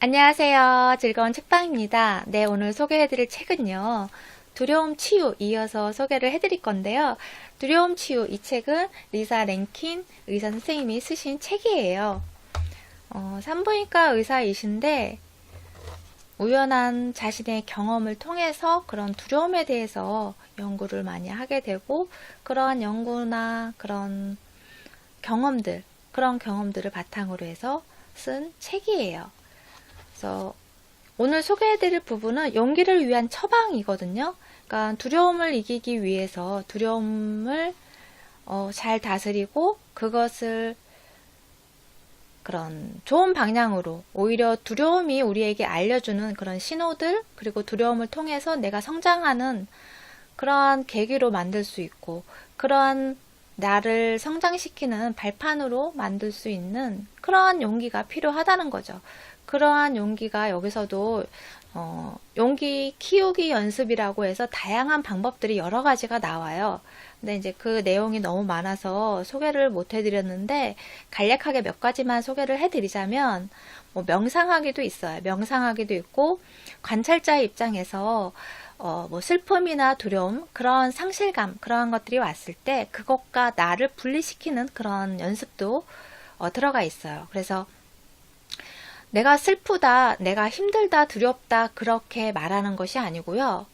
안녕하세요. 즐거운 책방입니다. 네, 오늘 소개해드릴 책은요. 두려움 치유 이어서 소개를 해드릴 건데요. 두려움 치유 이 책은 리사 랭킨 의사 선생님이 쓰신 책이에요. 산부인과 의사이신데 우연한 자신의 경험을 통해서 그런 두려움에 대해서 연구를 많이 하게 되고 그러한 연구나 그런 경험들을 바탕으로 해서 쓴 책이에요. 그래서 오늘 소개해드릴 부분은 용기를 위한 처방이거든요. 그러니까 두려움을 이기기 위해서 두려움을 잘 다스리고 그것을 그런 좋은 방향으로 오히려 두려움이 우리에게 알려주는 그런 신호들 그리고 두려움을 통해서 내가 성장하는 그러한 계기로 만들 수 있고 그러한 나를 성장시키는 발판으로 만들 수 있는 그러한 용기가 필요하다는 거죠. 그러한 용기가 여기서도 용기 키우기 연습이라고 해서 다양한 방법들이 여러 가지가 나와요. 근데 이제 그 내용이 너무 많아서 소개를 못 해드렸는데 간략하게 몇 가지만 소개를 해드리자면 뭐 명상하기도 있어요. 명상하기도 있고 관찰자의 입장에서 뭐 슬픔이나 두려움, 그런 상실감, 그러한 것들이 왔을 때 그것과 나를 분리시키는 그런 연습도 들어가 있어요. 그래서 내가 슬프다, 내가 힘들다, 두렵다, 그렇게 말하는 것이 아니고요.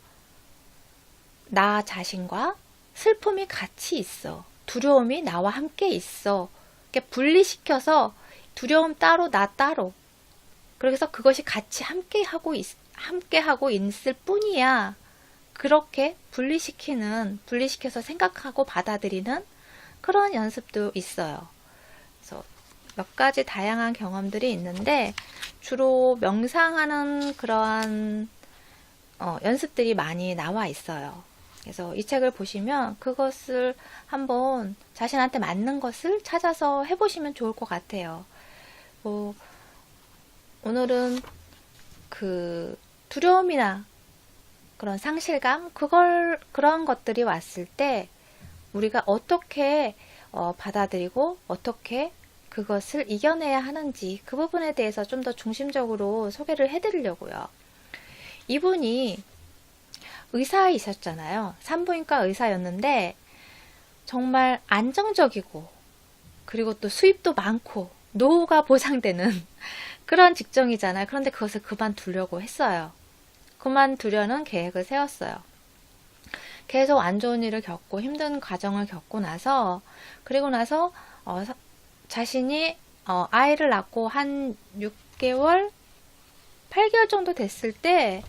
나 자신과 슬픔이 같이 있어. 두려움이 나와 함께 있어. 이렇게 분리시켜서 두려움 따로, 나 따로. 그래서 그것이 같이 함께 하고 있을 뿐이야. 그렇게 분리시켜서 생각하고 받아들이는 그런 연습도 있어요. 그래서 몇 가지 다양한 경험들이 있는데 주로 명상하는 그러한 연습들이 많이 나와 있어요. 그래서 이 책을 보시면 그것을 한번 자신한테 맞는 것을 찾아서 해보시면 좋을 것 같아요. 오늘은 그 두려움이나 그런 상실감, 그런 것들이 왔을 때 우리가 어떻게 받아들이고 어떻게 그것을 이겨내야 하는지 그 부분에 대해서 좀 더 중심적으로 소개를 해드리려고요. 이분이 의사이셨잖아요. 산부인과 의사였는데 정말 안정적이고 그리고 또 수입도 많고 노후가 보장되는 그런 직종이잖아요. 그런데 그것을 그만두려고 했어요. 그만두려는 계획을 세웠어요. 계속 안 좋은 일을 겪고 힘든 과정을 겪고 나서 그리고 나서 자신이 아이를 낳고 한 6개월, 8개월 정도 됐을 때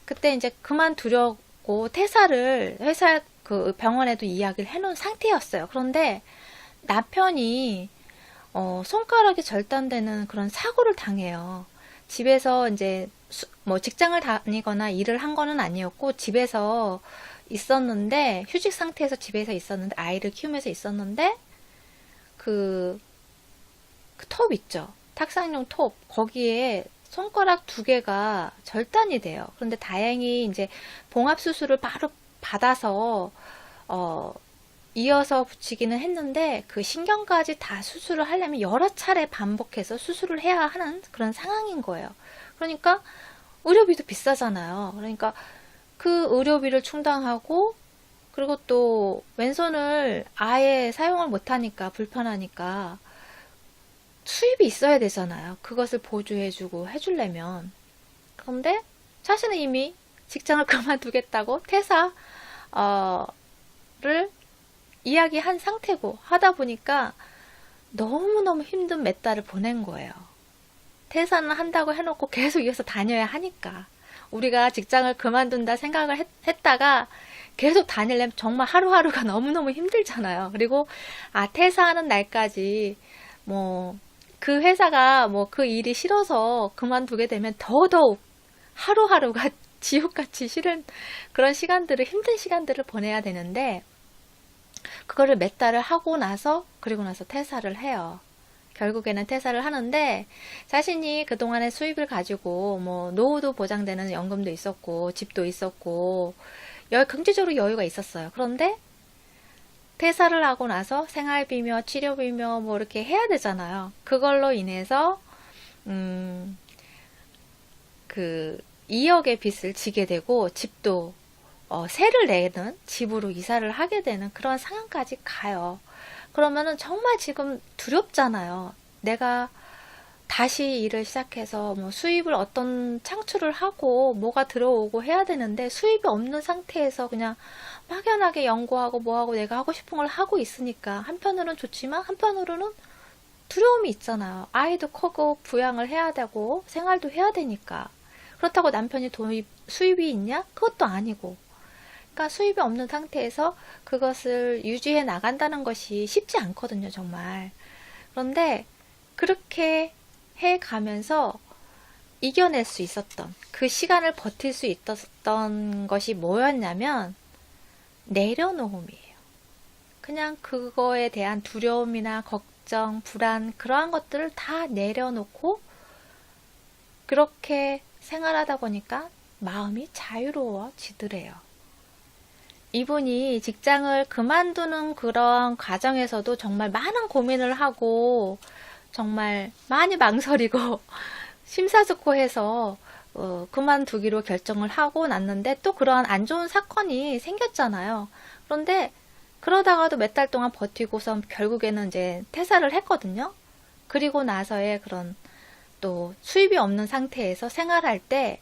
그때 이제 그만두려고 퇴사를 회사 그 병원에도 이야기를 해놓은 상태였어요. 그런데 남편이 손가락이 절단되는 그런 사고를 당해요. 집에서 이제 뭐 직장을 다니거나 일을 한 거는 아니었고 집에서 있었는데 휴직 상태에서 집에서 있었는데 아이를 키우면서 있었는데 그 톱 있죠. 탁상용 톱 거기에 손가락 2개가 절단이 돼요. 그런데 다행히 이제 봉합 수술을 바로 받아서 이어서 붙이기는 했는데 그 신경까지 다 수술을 하려면 여러 차례 반복해서 수술을 해야 하는 그런 상황인 거예요. 그러니까 의료비도 비싸잖아요. 그러니까 그 의료비를 충당하고 그리고 또 왼손을 아예 사용을 못하니까 불편하니까 수입이 있어야 되잖아요. 그것을 보조해주고 해주려면. 그런데 자신은 이미 직장을 그만두겠다고 퇴사를 이야기한 상태고 하다 보니까 너무너무 힘든 몇 달을 보낸 거예요. 퇴사는 한다고 해놓고 계속 이어서 다녀야 하니까. 우리가 직장을 그만둔다 생각을 했다가 계속 다니려면 정말 하루하루가 너무너무 힘들잖아요. 그리고 퇴사하는 날까지 뭐 그 회사가 뭐 그 일이 싫어서 그만두게 되면 더더욱 하루하루가 지옥같이 싫은 그런 시간들을 힘든 시간들을 보내야 되는데 그거를 몇 달을 하고 나서 그리고 나서 퇴사를 해요. 결국에는 퇴사를 하는데 자신이 그동안의 수입을 가지고 뭐 노후도 보장되는 연금도 있었고 집도 있었고 경제적으로 여유가 있었어요. 그런데 퇴사를 하고 나서 생활비며 치료비며 뭐 이렇게 해야 되잖아요. 그걸로 인해서 그 2억의 빚을 지게 되고 집도 세를 내는 집으로 이사를 하게 되는 그런 상황까지 가요. 그러면은 정말 지금 두렵잖아요. 내가 다시 일을 시작해서 뭐 수입을 어떤 창출을 하고 뭐가 들어오고 해야 되는데 수입이 없는 상태에서 그냥 막연하게 연구하고 뭐하고 내가 하고 싶은 걸 하고 있으니까 한편으로는 좋지만 한편으로는 두려움이 있잖아요. 아이도 크고 부양을 해야 되고 생활도 해야 되니까. 그렇다고 남편이 수입이 있냐? 그것도 아니고. 그러니까 수입이 없는 상태에서 그것을 유지해 나간다는 것이 쉽지 않거든요, 정말. 그런데 그렇게 해 가면서 이겨낼 수 있었던 그 시간을 버틸 수 있었던 것이 뭐였냐면 내려놓음이에요. 그냥 그거에 대한 두려움이나 걱정, 불안 그러한 것들을 다 내려놓고 그렇게 생활하다 보니까 마음이 자유로워지더래요. 이분이 직장을 그만두는 그런 과정에서도 정말 많은 고민을 하고 정말 많이 망설이고 심사숙고해서 그만두기로 결정을 하고 났는데 또 그러한 안 좋은 사건이 생겼잖아요. 그런데 그러다가도 몇 달 동안 버티고서 결국에는 이제 퇴사를 했거든요. 그리고 나서의 그런 또 수입이 없는 상태에서 생활할 때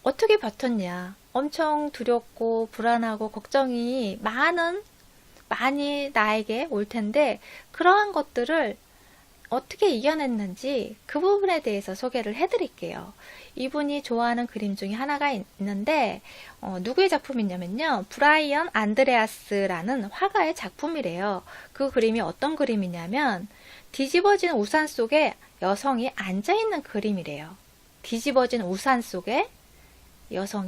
어떻게 버텼냐. 엄청 두렵고 불안하고 걱정이 많이 나에게 올 텐데 그러한 것들을 어떻게 이겨냈는지 그 부분에 대해서 소개를 해드릴게요. 이분이 좋아하는 그림 중에 하나가 있는데 누구의 작품이냐면요. 브라이언 안드레아스라는 화가의 작품이래요. 그 그림이 어떤 그림이냐면 뒤집어진 우산 속에 여성이 앉아있는 그림이래요. 뒤집어진 우산 속에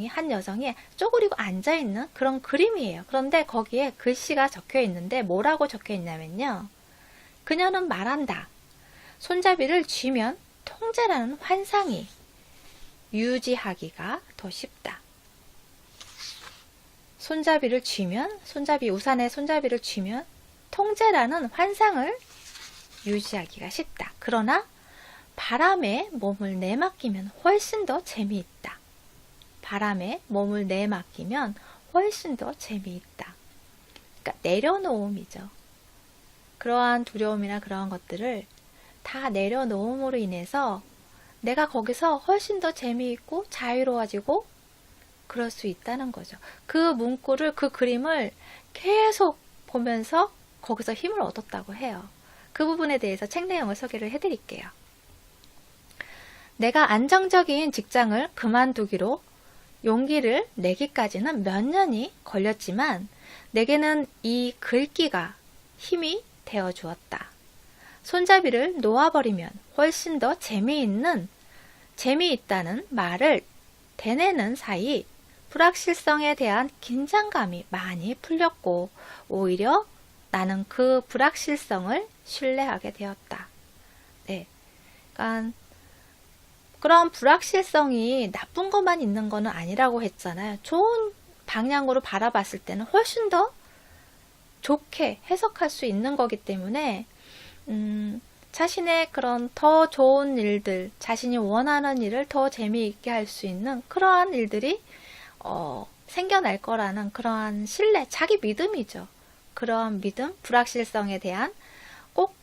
한 여성이 쪼그리고 앉아있는 그런 그림이에요. 그런데 거기에 글씨가 적혀 있는데 뭐라고 적혀 있냐면요. 그녀는 말한다. 손잡이를 쥐면 통제라는 환상이 유지하기가 더 쉽다. 우산에 손잡이를 쥐면 통제라는 환상을 유지하기가 쉽다. 그러나 바람에 몸을 내맡기면 훨씬 더 재미있다. 바람에 몸을 내맡기면 훨씬 더 재미있다. 그러니까 내려놓음이죠. 그러한 두려움이나 그러한 것들을 다 내려놓음으로 인해서 내가 거기서 훨씬 더 재미있고 자유로워지고 그럴 수 있다는 거죠. 그 문구를, 그 그림을 계속 보면서 거기서 힘을 얻었다고 해요. 그 부분에 대해서 책 내용을 소개를 해드릴게요. 내가 안정적인 직장을 그만두기로 용기를 내기까지는 몇 년이 걸렸지만 내게는 이 글귀가 힘이 되어 주었다. 손잡이를 놓아버리면 훨씬 더 재미있다는 말을 되뇌는 사이 불확실성에 대한 긴장감이 많이 풀렸고 오히려 나는 그 불확실성을 신뢰하게 되었다. 네. 그러니까 그런 불확실성이 나쁜 것만 있는 거는 아니라고 했잖아요. 좋은 방향으로 바라봤을 때는 훨씬 더 좋게 해석할 수 있는 거기 때문에 자신의 그런 더 좋은 일들, 자신이 원하는 일을 더 재미있게 할 수 있는 그러한 일들이 생겨날 거라는 그러한 신뢰, 자기 믿음이죠. 그러한 믿음, 불확실성에 대한 꼭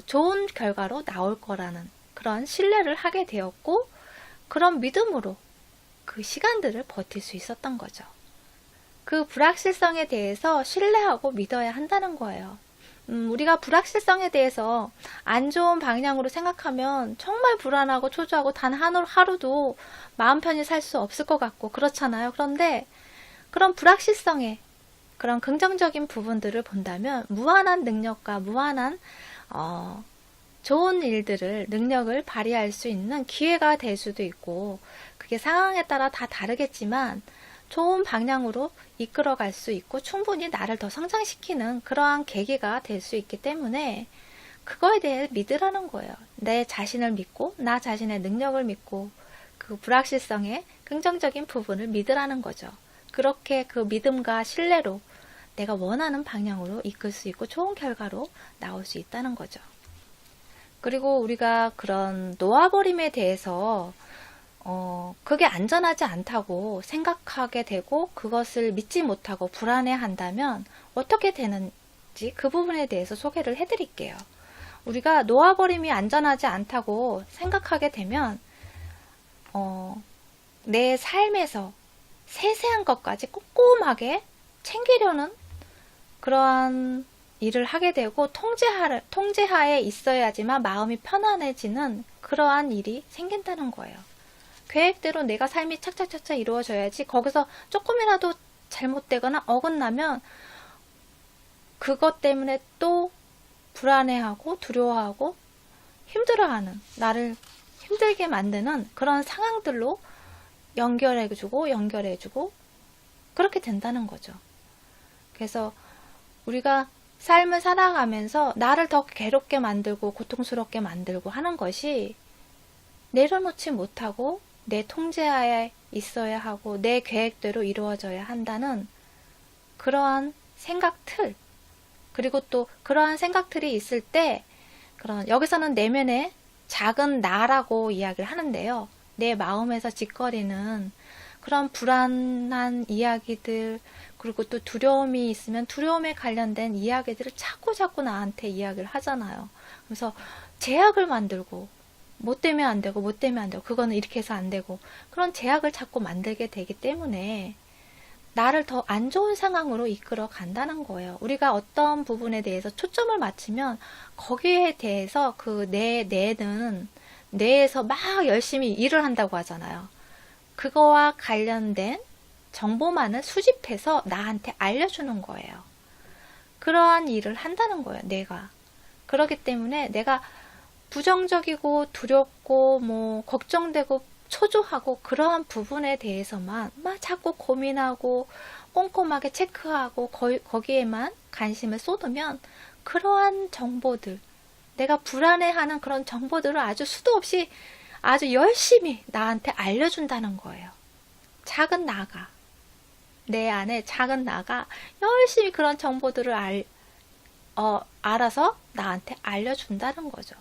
좋은 결과로 나올 거라는 그런 신뢰를 하게 되었고 그런 믿음으로 그 시간들을 버틸 수 있었던 거죠. 그 불확실성에 대해서 신뢰하고 믿어야 한다는 거예요. 우리가 불확실성에 대해서 안 좋은 방향으로 생각하면 정말 불안하고 초조하고 단 하루도 마음 편히 살 수 없을 것 같고 그렇잖아요. 그런데 그런 불확실성에 그런 긍정적인 부분들을 본다면 무한한 능력과 무한한 좋은 일들을 능력을 발휘할 수 있는 기회가 될 수도 있고 그게 상황에 따라 다 다르겠지만 좋은 방향으로 이끌어갈 수 있고 충분히 나를 더 성장시키는 그러한 계기가 될 수 있기 때문에 그거에 대해 믿으라는 거예요. 내 자신을 믿고 나 자신의 능력을 믿고 그 불확실성의 긍정적인 부분을 믿으라는 거죠. 그렇게 그 믿음과 신뢰로 내가 원하는 방향으로 이끌 수 있고 좋은 결과로 나올 수 있다는 거죠. 그리고 우리가 그런 놓아버림에 대해서 그게 안전하지 않다고 생각하게 되고 그것을 믿지 못하고 불안해 한다면 어떻게 되는지 그 부분에 대해서 소개를 해드릴게요. 우리가 놓아버림이 안전하지 않다고 생각하게 되면 내 삶에서 세세한 것까지 꼼꼼하게 챙기려는 그러한 일을 하게 되고 통제하에 있어야지만 마음이 편안해지는 그러한 일이 생긴다는 거예요. 계획대로 내가 삶이 착착착착 이루어져야지 거기서 조금이라도 잘못되거나 어긋나면 그것 때문에 또 불안해하고 두려워하고 힘들어하는, 나를 힘들게 만드는 그런 상황들로 연결해주고 그렇게 된다는 거죠. 그래서 우리가 삶을 살아가면서 나를 더 괴롭게 만들고 고통스럽게 만들고 하는 것이 내려놓지 못하고 내 통제하에 있어야 하고 내 계획대로 이루어져야 한다는 그러한 생각틀, 그리고 또 그러한 생각들이 있을 때 여기서는 내면의 작은 나라고 이야기를 하는데요. 내 마음에서 짓거리는 그런 불안한 이야기들, 그리고 또 두려움이 있으면 두려움에 관련된 이야기들을 자꾸 나한테 이야기를 하잖아요. 그래서 제약을 만들고 못 되면 안 되고 그거는 이렇게 해서 안 되고 그런 제약을 자꾸 만들게 되기 때문에 나를 더 안 좋은 상황으로 이끌어 간다는 거예요. 우리가 어떤 부분에 대해서 초점을 맞추면 거기에 대해서 그 뇌는 뇌에서 막 열심히 일을 한다고 하잖아요. 그거와 관련된 정보만을 수집해서 나한테 알려주는 거예요. 그러한 일을 한다는 거예요, 뇌가. 그렇기 때문에 내가 부정적이고 두렵고 걱정되고 초조하고 그러한 부분에 대해서만 막 자꾸 고민하고 꼼꼼하게 체크하고 거기에만 관심을 쏟으면 그러한 정보들, 내가 불안해하는 그런 정보들을 아주 수도 없이 아주 열심히 나한테 알려준다는 거예요. 작은 나가, 내 안에 작은 나가 열심히 그런 정보들을 알아서 나한테 알려준다는 거죠.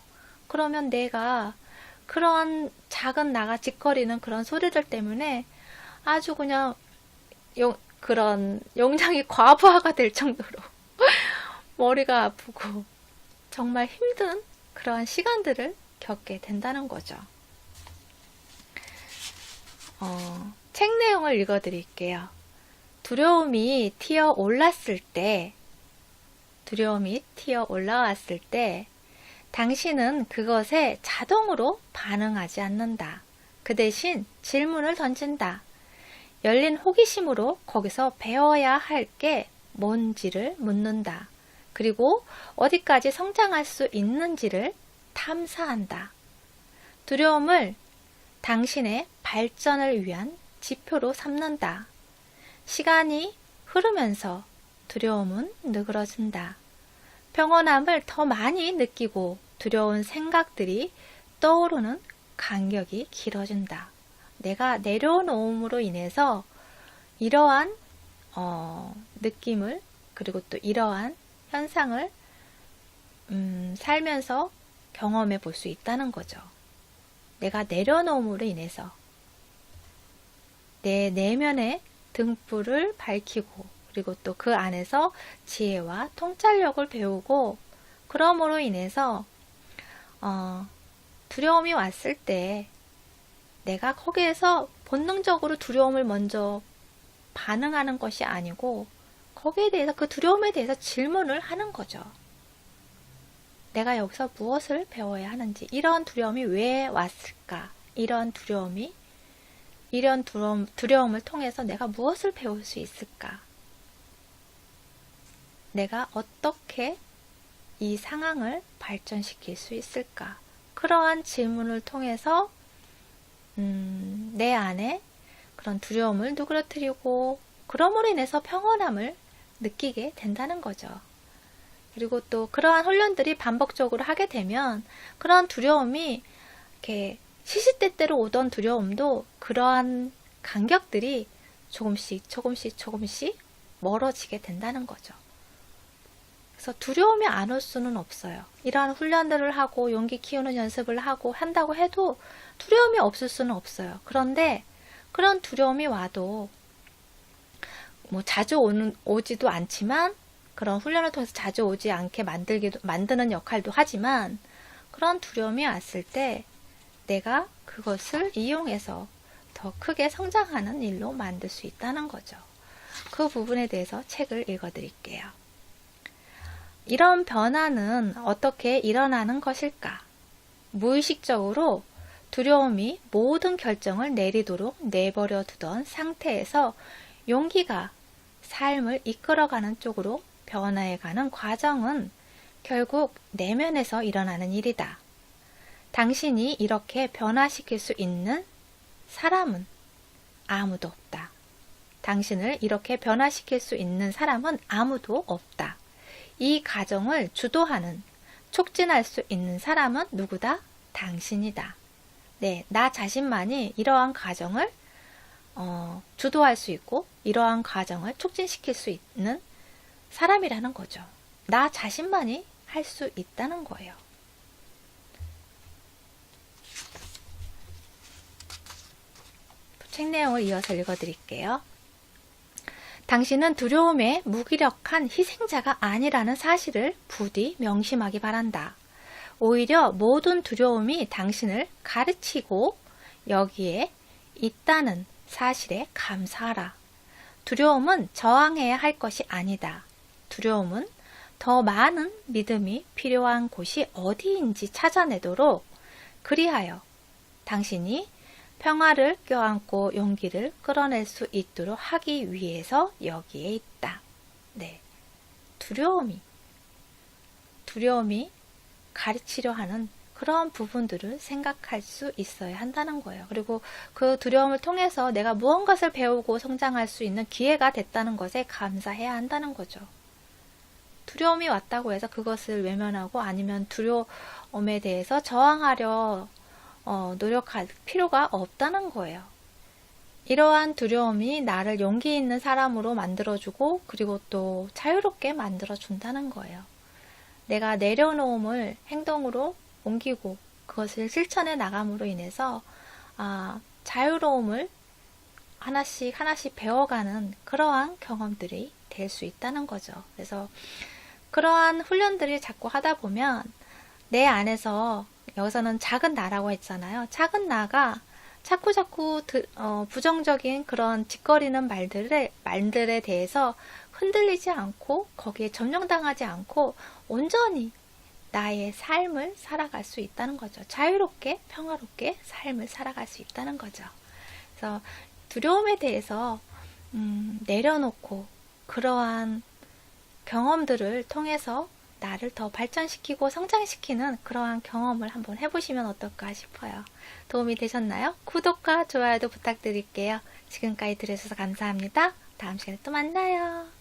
그러면 내가 그런 작은 나가 짓거리는 그런 소리들 때문에 아주 그냥 그런 용량이 과부하가 될 정도로 머리가 아프고 정말 힘든 그러한 시간들을 겪게 된다는 거죠. 책 내용을 읽어드릴게요. 두려움이 튀어 올라왔을 때 당신은 그것에 자동으로 반응하지 않는다. 그 대신 질문을 던진다. 열린 호기심으로 거기서 배워야 할 게 뭔지를 묻는다. 그리고 어디까지 성장할 수 있는지를 탐사한다. 두려움을 당신의 발전을 위한 지표로 삼는다. 시간이 흐르면서 두려움은 느그러진다. 평온함을 더 많이 느끼고 두려운 생각들이 떠오르는 간격이 길어진다. 내가 내려놓음으로 인해서 이러한 느낌을, 그리고 또 이러한 현상을 살면서 경험해 볼 수 있다는 거죠. 내가 내려놓음으로 인해서 내 내면의 등불을 밝히고, 그리고 또 그 안에서 지혜와 통찰력을 배우고, 그러므로 인해서 두려움이 왔을 때 내가 거기에서 본능적으로 두려움을 먼저 반응하는 것이 아니고 거기에 대해서, 그 두려움에 대해서 질문을 하는 거죠. 내가 여기서 무엇을 배워야 하는지, 이런 두려움이 왜 왔을까? 이런 두려움을 통해서 내가 무엇을 배울 수 있을까? 내가 어떻게 이 상황을 발전시킬 수 있을까? 그러한 질문을 통해서 내 안에 그런 두려움을 누그러뜨리고, 그러므로 인해서 평온함을 느끼게 된다는 거죠. 그리고 또 그러한 훈련들이 반복적으로 하게 되면 그런 두려움이 이렇게 시시때때로 오던 두려움도 그러한 간격들이 조금씩 멀어지게 된다는 거죠. 그래서 두려움이 안 올 수는 없어요. 이러한 훈련들을 하고 용기 키우는 연습을 하고 한다고 해도 두려움이 없을 수는 없어요. 그런데 그런 두려움이 와도 뭐 자주 오지도 않지만 그런 훈련을 통해서 자주 오지 않게 만드는 역할도 하지만 그런 두려움이 왔을 때 내가 그것을 이용해서 더 크게 성장하는 일로 만들 수 있다는 거죠. 그 부분에 대해서 책을 읽어드릴게요. 이런 변화는 어떻게 일어나는 것일까? 무의식적으로 두려움이 모든 결정을 내리도록 내버려 두던 상태에서 용기가 삶을 이끌어가는 쪽으로 변화해가는 과정은 결국 내면에서 일어나는 일이다. 당신이 이렇게 변화시킬 수 있는 사람은 아무도 없다. 당신을 이렇게 변화시킬 수 있는 사람은 아무도 없다. 이 과정을 주도하는, 촉진할 수 있는 사람은 누구다? 당신이다. 네, 나 자신만이 이러한 과정을 주도할 수 있고 이러한 과정을 촉진시킬 수 있는 사람이라는 거죠. 나 자신만이 할 수 있다는 거예요. 책 내용을 이어서 읽어드릴게요. 당신은 두려움의 무기력한 희생자가 아니라는 사실을 부디 명심하기 바란다. 오히려 모든 두려움이 당신을 가르치고 여기에 있다는 사실에 감사하라. 두려움은 저항해야 할 것이 아니다. 두려움은 더 많은 믿음이 필요한 곳이 어디인지 찾아내도록 그리하여 당신이 평화를 껴안고 용기를 끌어낼 수 있도록 하기 위해서 여기에 있다. 네, 두려움이 가르치려 하는 그런 부분들을 생각할 수 있어야 한다는 거예요. 그리고 그 두려움을 통해서 내가 무언가를 배우고 성장할 수 있는 기회가 됐다는 것에 감사해야 한다는 거죠. 두려움이 왔다고 해서 그것을 외면하고 아니면 두려움에 대해서 저항하려 노력할 필요가 없다는 거예요. 이러한 두려움이 나를 용기 있는 사람으로 만들어주고 그리고 또 자유롭게 만들어준다는 거예요. 내가 내려놓음을 행동으로 옮기고 그것을 실천해 나감으로 인해서 자유로움을 하나씩 배워가는 그러한 경험들이 될 수 있다는 거죠. 그래서 그러한 훈련들을 자꾸 하다 보면 내 안에서 여기서는 작은 나라고 했잖아요. 작은 나가 자꾸 부정적인 그런 짓거리는 말들에 대해서 흔들리지 않고 거기에 점령당하지 않고 온전히 나의 삶을 살아갈 수 있다는 거죠. 자유롭게 평화롭게 삶을 살아갈 수 있다는 거죠. 그래서 두려움에 대해서 내려놓고 그러한 경험들을 통해서 나를 더 발전시키고 성장시키는 그러한 경험을 한번 해보시면 어떨까 싶어요. 도움이 되셨나요? 구독과 좋아요도 부탁드릴게요. 지금까지 들으셔서 감사합니다. 다음 시간에 또 만나요.